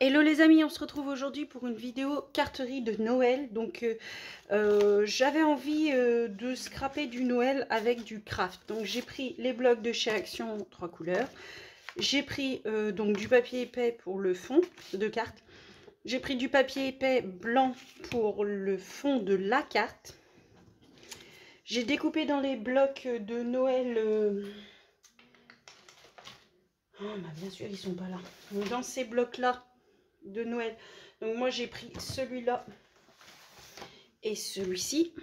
Hello les amis, on se retrouve aujourd'hui pour une vidéo carterie de Noël. Donc j'avais envie de scraper du Noël avec du craft. Donc j'ai pris les blocs de chez Action 3 couleurs. J'ai pris donc du papier épais pour le fond de carte. J'ai pris du papier épais blanc pour le fond de la carte. J'ai découpé dans les blocs de Noël. Oh bah bien sûr ils sont pas là. Donc, dans ces blocs là de Noël. Donc moi j'ai pris celui-là et celui-ci.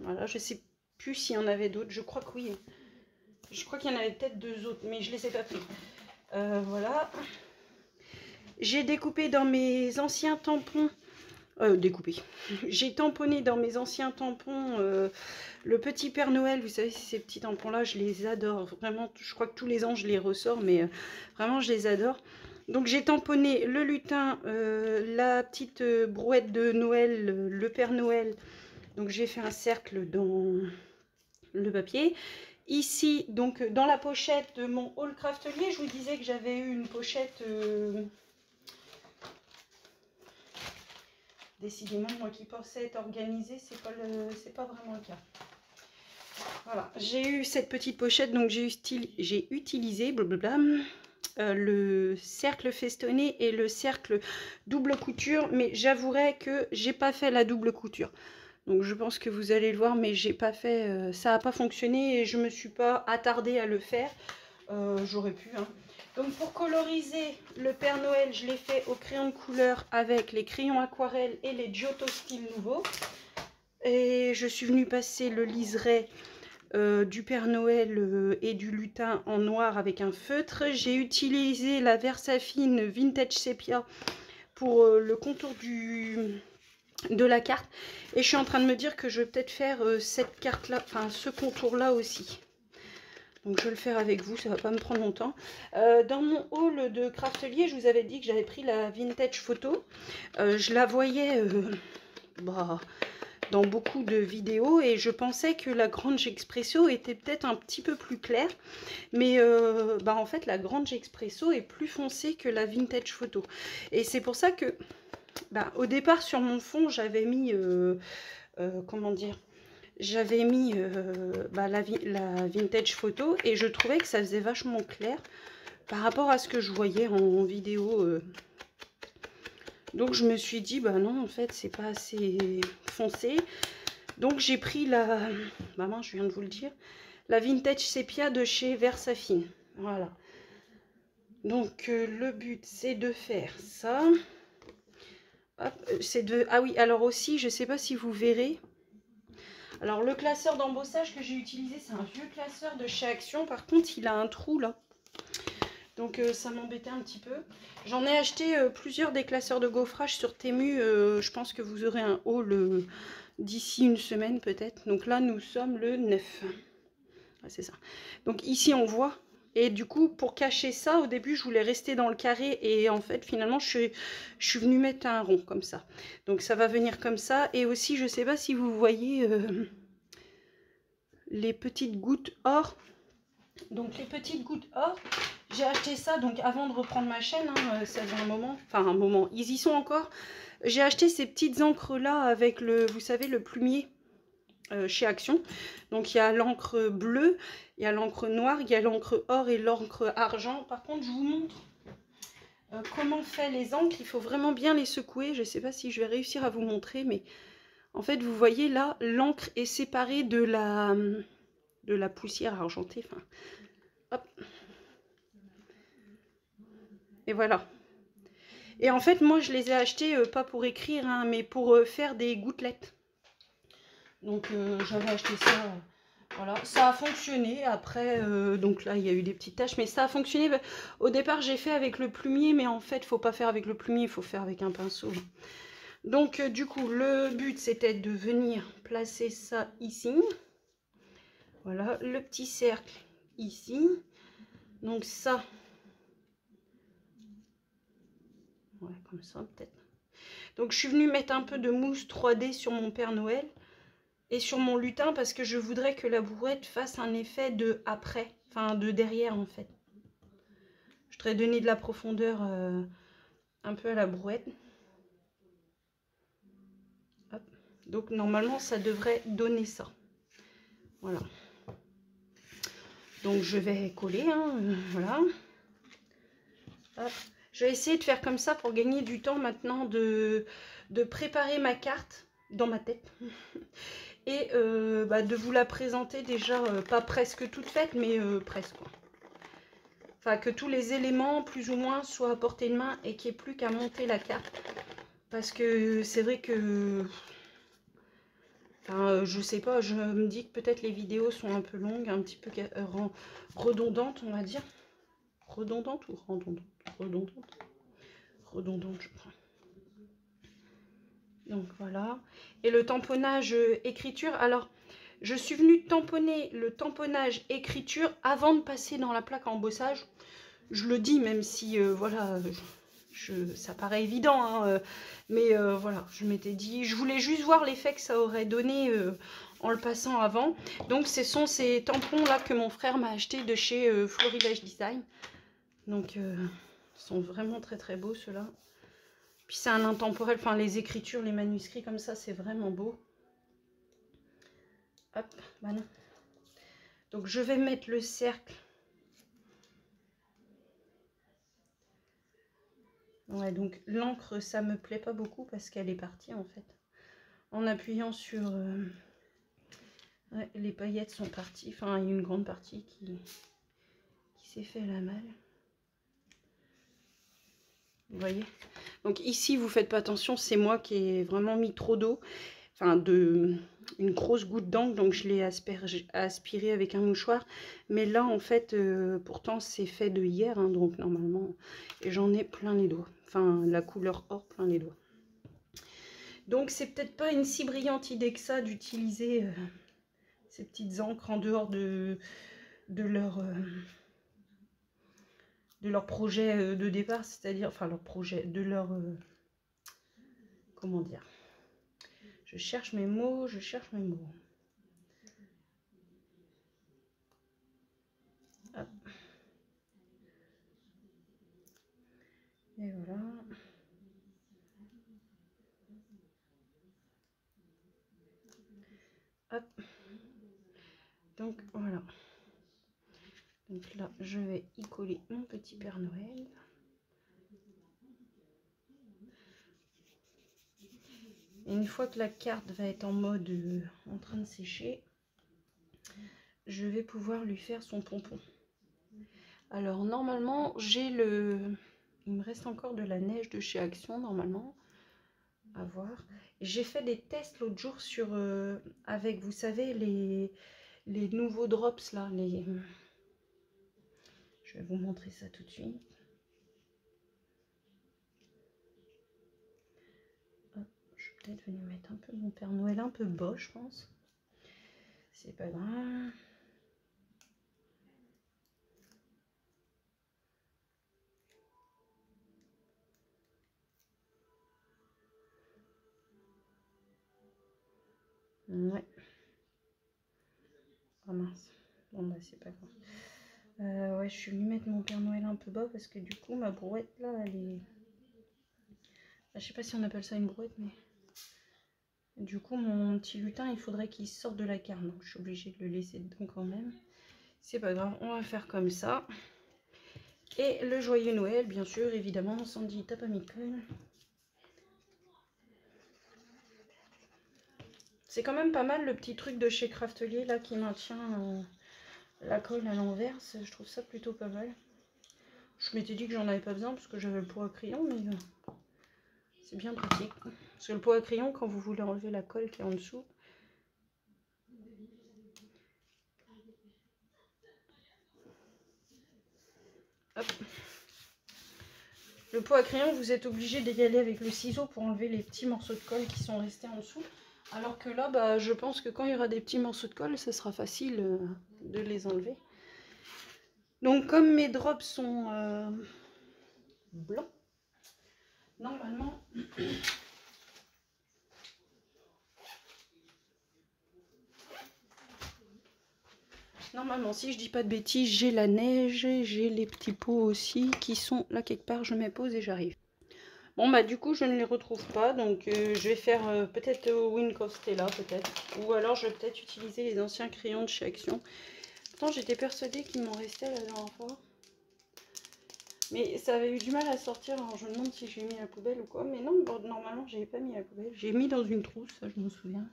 Voilà, je sais plus s'il y en avait d'autres. Je crois que oui. Je crois qu'il y en avait peut-être deux autres, mais je les ai pas pris. Voilà. J'ai découpé dans mes anciens tampons. Découpé. J'ai tamponné dans mes anciens tampons le petit Père Noël. Vous savez, ces petits tampons-là, je les adore. Vraiment, je crois que tous les ans, je les ressors, mais vraiment, je les adore. Donc, j'ai tamponné le lutin, la petite brouette de Noël, le Père Noël. Donc, j'ai fait un cercle dans le papier. Ici, donc, dans la pochette de mon haul craftelier, je vous disais que j'avais eu une pochette... Décidément, moi qui pensais être organisée, c'est pas vraiment le cas. Voilà, j'ai eu cette petite pochette, donc j'ai utilisé blablabla, le cercle festonné et le cercle double couture, mais j'avouerai que j'ai pas fait la double couture. Donc je pense que vous allez le voir, mais j'ai pas fait, ça n'a pas fonctionné et je me suis pas attardée à le faire. J'aurais pu, hein. Donc pour coloriser le Père Noël, je l'ai fait au crayon de couleur avec les crayons aquarelles et les Giotto Style Nouveau. Et je suis venue passer le liseré du Père Noël et du lutin en noir avec un feutre. J'ai utilisé la Versafine Vintage Sepia pour le contour de la carte. Et je suis en train de me dire que je vais peut-être faire cette carte-là, enfin ce contour-là aussi. Donc je vais le faire avec vous, ça va pas me prendre longtemps. Dans mon haul de craftelier, je vous avais dit que j'avais pris la vintage photo. Je la voyais dans beaucoup de vidéos et je pensais que la Grange Expresso était peut-être un petit peu plus claire. Mais en fait la Grange Expresso est plus foncée que la vintage photo. Et c'est pour ça que au départ sur mon fond j'avais mis, comment dire, j'avais mis la vintage photo et je trouvais que ça faisait vachement clair par rapport à ce que je voyais en vidéo. Donc je me suis dit, non, en fait, c'est pas assez foncé. Donc j'ai pris la, maman, je viens de vous le dire, la vintage sépia de chez Versafine. Voilà. Donc le but, c'est de faire ça. C'est de... Ah oui, alors aussi, je sais pas si vous verrez... Alors le classeur d'embossage que j'ai utilisé, c'est un vieux classeur de chez Action. Par contre, il a un trou là. Donc ça m'embêtait un petit peu. J'en ai acheté plusieurs des classeurs de gaufrage sur Temu. Je pense que vous aurez un haul d'ici une semaine peut-être. Donc là, nous sommes le 9. Ouais, c'est ça. Donc ici, on voit. Et du coup, pour cacher ça, au début, je voulais rester dans le carré. Et en fait, finalement, je suis venue mettre un rond comme ça. Donc ça va venir comme ça. Et aussi, je ne sais pas si vous voyez les petites gouttes or. Donc les petites gouttes or, j'ai acheté ça donc avant de reprendre ma chaîne, hein, ça fait un moment, enfin un moment, ils y sont encore. J'ai acheté ces petites encres là avec le, vous savez, le plumier chez Action. Donc il y a l'encre bleue, il y a l'encre noire, il y a l'encre or et l'encre argent. Par contre, je vous montre comment on fait les encres. Il faut vraiment bien les secouer. Je ne sais pas si je vais réussir à vous montrer, mais en fait, vous voyez là, l'encre est séparée de la poussière argentée. Enfin, hop. Et voilà. Et en fait, moi, je les ai achetés pas pour écrire, hein, mais pour faire des gouttelettes. Donc, j'avais acheté ça. Voilà, ça a fonctionné. Après, donc là, il y a eu des petites taches, mais ça a fonctionné. Au départ, j'ai fait avec le plumier, mais en fait, il ne faut pas faire avec le plumier, il faut faire avec un pinceau. Donc, du coup, le but, c'était de venir placer ça ici. Voilà, le petit cercle ici. Donc ça... Ouais, comme ça peut-être. Donc je suis venue mettre un peu de mousse 3D sur mon Père Noël et sur mon lutin parce que je voudrais que la brouette fasse un effet de après, enfin de derrière en fait. Je voudrais donner de la profondeur un peu à la brouette. Hop. Donc normalement ça devrait donner ça. Voilà. Donc je vais coller, hein, voilà. Hop. Je vais essayer de faire comme ça pour gagner du temps maintenant de préparer ma carte dans ma tête. Et de vous la présenter déjà, pas presque toute faite, mais presque. Quoi. Enfin, que tous les éléments, plus ou moins, soient à portée de main et qu'il n'y ait plus qu'à monter la carte. Parce que c'est vrai que... Enfin, je sais pas, je me dis que peut-être les vidéos sont un peu longues, un petit peu redondantes, on va dire. Redondantes ou redondantes? Redondantes. Redondantes, je crois. Donc voilà. Et le tamponnage écriture, alors... Je suis venue tamponner le tamponnage écriture avant de passer dans la plaque à embossage. Je le dis, même si, voilà, ça paraît évident, hein, mais voilà, je m'étais dit, je voulais juste voir l'effet que ça aurait donné en le passant avant. Donc, ce sont ces tampons-là que mon frère m'a acheté de chez Florilège Design. Donc, ils sont vraiment très très beaux, ceux-là. Puis, c'est un intemporel, enfin, les écritures, les manuscrits comme ça, c'est vraiment beau. Hop, voilà. Donc je vais mettre le cercle. Ouais, donc l'encre, ça me plaît pas beaucoup parce qu'elle est partie en fait. En appuyant sur... ouais, les paillettes sont parties. Enfin, il y a une grande partie qui s'est fait la malle. Vous voyez? Donc ici, vous faites pas attention, c'est moi qui ai vraiment mis trop d'eau. Enfin, une grosse goutte d'encre, donc je l'ai aspiré avec un mouchoir. Mais là, en fait, pourtant, c'est fait de hier, hein, donc normalement, et j'en ai plein les doigts. Enfin, la couleur or, plein les doigts. Donc, c'est peut-être pas une si brillante idée que ça d'utiliser ces petites encres en dehors de leur projet de départ, c'est-à-dire, enfin, leur projet, de leur... comment dire? Je cherche mes mots, je cherche mes mots. Hop. Et voilà. Hop. Donc voilà. Donc là, je vais y coller mon petit Père Noël. Et une fois que la carte va être en mode en train de sécher, je vais pouvoir lui faire son pompon. Alors normalement, j'ai le... Il me reste encore de la neige de chez Action, normalement. À voir. J'ai fait des tests l'autre jour sur... avec, vous savez, les nouveaux drops, là. Je vais vous montrer ça tout de suite. Hop, je vais peut-être venir mettre un peu mon Père Noël un peu bas, je pense. C'est pas grave. Ouais. Oh mince. Bon bah c'est pas grave. Ouais, je suis venue mettre mon Père Noël un peu bas parce que du coup ma brouette là, elle est... Je sais pas si on appelle ça une brouette, mais... Du coup mon petit lutin, il faudrait qu'il sorte de la carte. Donc je suis obligée de le laisser dedans quand même. C'est pas grave, on va faire comme ça. Et le joyeux Noël, bien sûr, évidemment, Sandy Papa Nicole. C'est quand même pas mal le petit truc de chez Craftelier là qui maintient la colle à l'envers. Je trouve ça plutôt pas mal. Je m'étais dit que j'en avais pas besoin parce que j'avais le pot à crayon, mais c'est bien pratique. Parce que le pot à crayon, quand vous voulez enlever la colle qui est en dessous, hop. Le pot à crayon, vous êtes obligé d'y aller avec le ciseau pour enlever les petits morceaux de colle qui sont restés en dessous. Alors que là, bah, je pense que quand il y aura des petits morceaux de colle, ça sera facile de les enlever. Donc comme mes drops sont blancs, normalement... Normalement, si je dis pas de bêtises, j'ai la neige, j'ai les petits pots aussi qui sont là quelque part, je mets pause et j'arrive. Bon, bah du coup, je ne les retrouve pas. Donc, je vais faire peut-être Wink of Stella, peut-être. Ou alors, je vais peut-être utiliser les anciens crayons de chez Action. Pourtant, j'étais persuadée qu'il m'en restait la dernière fois. Mais ça avait eu du mal à sortir. Alors, je me demande si j'ai mis à la poubelle ou quoi. Mais non, bon, normalement, j'avais pas mis à la poubelle. J'ai mis dans une trousse, ça, je me souviens.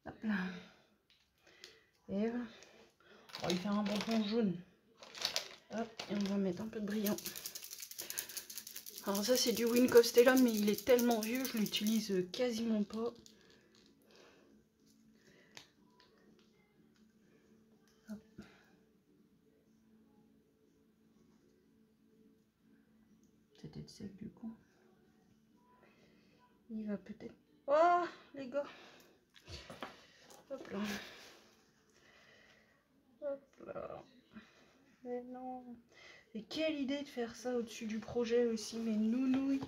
Hop là. Et voilà. On va lui faire un bonbon jaune. Hop, et on va mettre un peu de brillant. Alors ça c'est du Wink of Stella, mais il est tellement vieux, je l'utilise quasiment pas. Hop. C'était sec du coup. Il va peut-être... Oh les gars. Hop là. Hop là. Mais non. Et quelle idée de faire ça au-dessus du projet aussi, mais nounouille.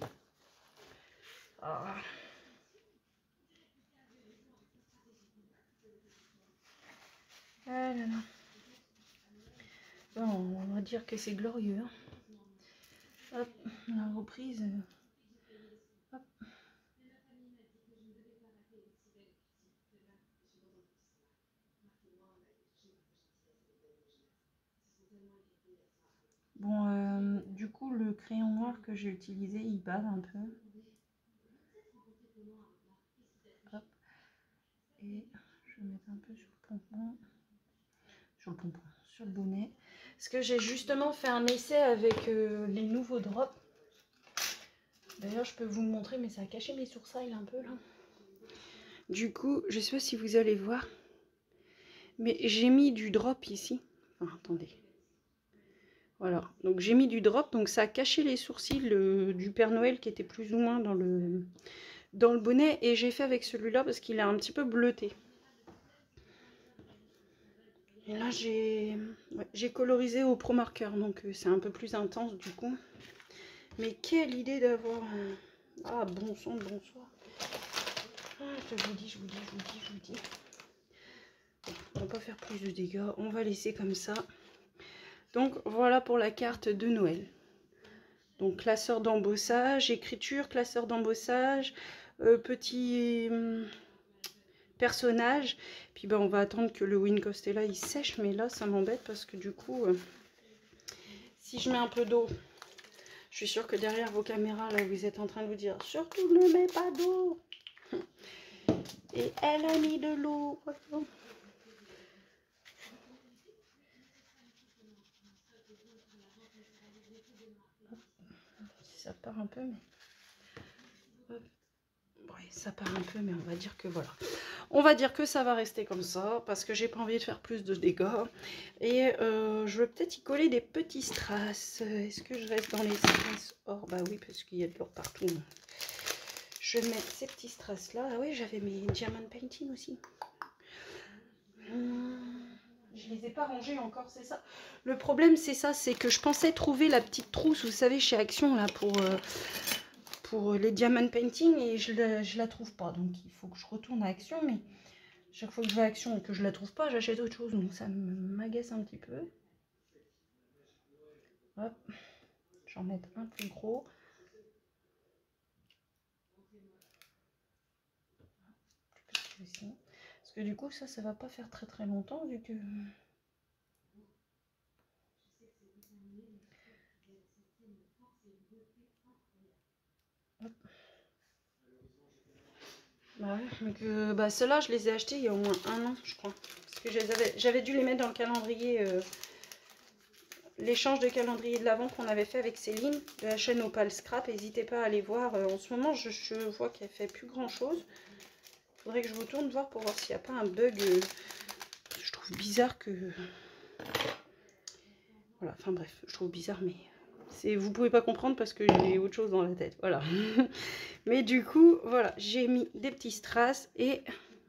Ah. Ah là là. Bon, on va dire que c'est glorieux. Hein. Hop, la reprise. Hop. Bon, du coup, le crayon noir que j'ai utilisé, il bave un peu. Hop. Et je vais mettre un peu sur le pompon. Sur le bonnet. Parce que j'ai justement fait un essai avec les nouveaux drops. D'ailleurs, je peux vous le montrer, mais ça a caché mes sourcils un peu là. Du coup, je sais pas si vous allez voir, mais j'ai mis du drop ici. Enfin, attendez. Voilà, donc j'ai mis du drop, donc ça a caché les sourcils du Père Noël qui était plus ou moins dans le bonnet. Et j'ai fait avec celui-là parce qu'il est un petit peu bleuté. Et là, j'ai colorisé au Pro Marker, donc c'est un peu plus intense du coup. Mais quelle idée d'avoir... Ah, bon sang, bonsoir. Ah, je vous dis. On va pas faire plus de dégâts, on va laisser comme ça. Donc voilà pour la carte de Noël. Donc classeur d'embossage, écriture, classeur d'embossage, petit personnage. Puis ben, on va attendre que le Wink of Stella il sèche, mais là ça m'embête parce que du coup, si je mets un peu d'eau, je suis sûre que derrière vos caméras, là vous êtes en train de vous dire surtout ne mets pas d'eau. Et elle a mis de l'eau. Ça part un peu, mais... Ouais, ça part un peu, mais on va dire que voilà. On va dire que ça va rester comme ça, parce que j'ai pas envie de faire plus de dégâts. Et je vais peut-être y coller des petits strass. Est-ce que je reste dans les strass or? Bah oui, parce qu'il y a de l'or partout. Je vais mettre ces petits strass là. Ah oui, j'avais mes diamond painting aussi. Je les ai pas rangés encore, c'est ça. Le problème, c'est ça, c'est que je pensais trouver la petite trousse, vous savez, chez Action, là, pour les diamond painting, et je la trouve pas. Donc, il faut que je retourne à Action, mais chaque fois que je vais à Action et que je la trouve pas, j'achète autre chose. Donc, ça m'agace un petit peu. Hop. Je vais en mettre un plus gros. Plus petit aussi. Parce que du coup, ça va pas faire très très longtemps, vu que... Hop. Bah ouais, donc bah ceux-là, je les ai achetés il y a au moins 1 an, je crois. Parce que j'avais dû les mettre dans le calendrier, l'échange de calendrier de l'Avent qu'on avait fait avec Céline, de la chaîne Opal Scrap. N'hésitez pas à aller voir. En ce moment, je vois qu'elle fait plus grand-chose. Il faudrait que je retourne voir pour voir s'il n'y a pas un bug. Je trouve bizarre que... Voilà, enfin bref, je trouve bizarre, mais... Vous pouvez pas comprendre parce que j'ai autre chose dans la tête, voilà. Mais du coup, voilà, j'ai mis des petits strass et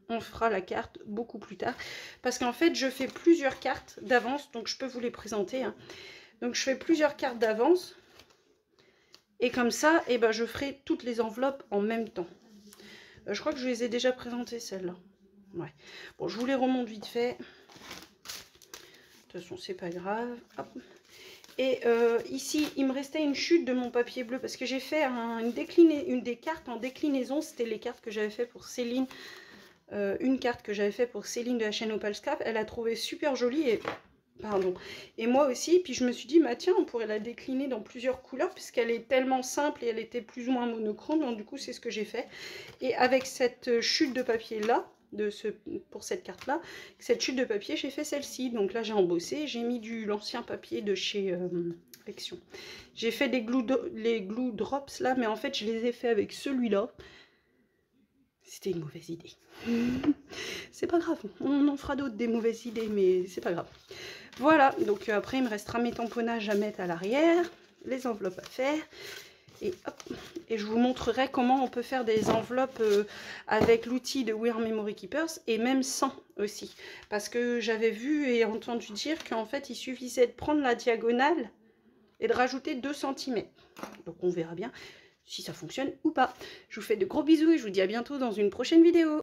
on fera la carte beaucoup plus tard. Parce qu'en fait, je fais plusieurs cartes d'avance, donc je peux vous les présenter. Hein. Donc je fais plusieurs cartes d'avance. Et comme ça, eh ben, je ferai toutes les enveloppes en même temps. Je crois que je les ai déjà présentées, celles-là. Ouais. Bon, je vous les remonte vite fait. toute façon, c'est pas grave. Hop. Et ici, il me restait une chute de mon papier bleu parce que j'ai fait une des cartes en déclinaison. C'était les cartes que j'avais fait pour Céline. Une carte que j'avais fait pour Céline de la chaîne Opal Scrap. Elle a trouvé super jolie et... Pardon. Et moi aussi. Puis je me suis dit, bah tiens, on pourrait la décliner dans plusieurs couleurs puisqu'elle est tellement simple et elle était plus ou moins monochrome. Donc du coup, c'est ce que j'ai fait. Et avec cette chute de papier là, pour cette carte là, cette chute de papier, j'ai fait celle-ci. Donc là, j'ai embossé. J'ai mis l'ancien papier de chez Action. J'ai fait les glue drops là, mais en fait, je les ai fait avec celui-là. C'était une mauvaise idée. C'est pas grave, on en fera d'autres des mauvaises idées, mais c'est pas grave. Voilà, donc après il me restera mes tamponnages à mettre à l'arrière, les enveloppes à faire. Et hop, et je vous montrerai comment on peut faire des enveloppes avec l'outil de We Are Memory Keepers et même sans aussi. Parce que j'avais vu et entendu dire qu'en fait il suffisait de prendre la diagonale et de rajouter 2 cm. Donc on verra bien si ça fonctionne ou pas. Je vous fais de gros bisous et je vous dis à bientôt dans une prochaine vidéo.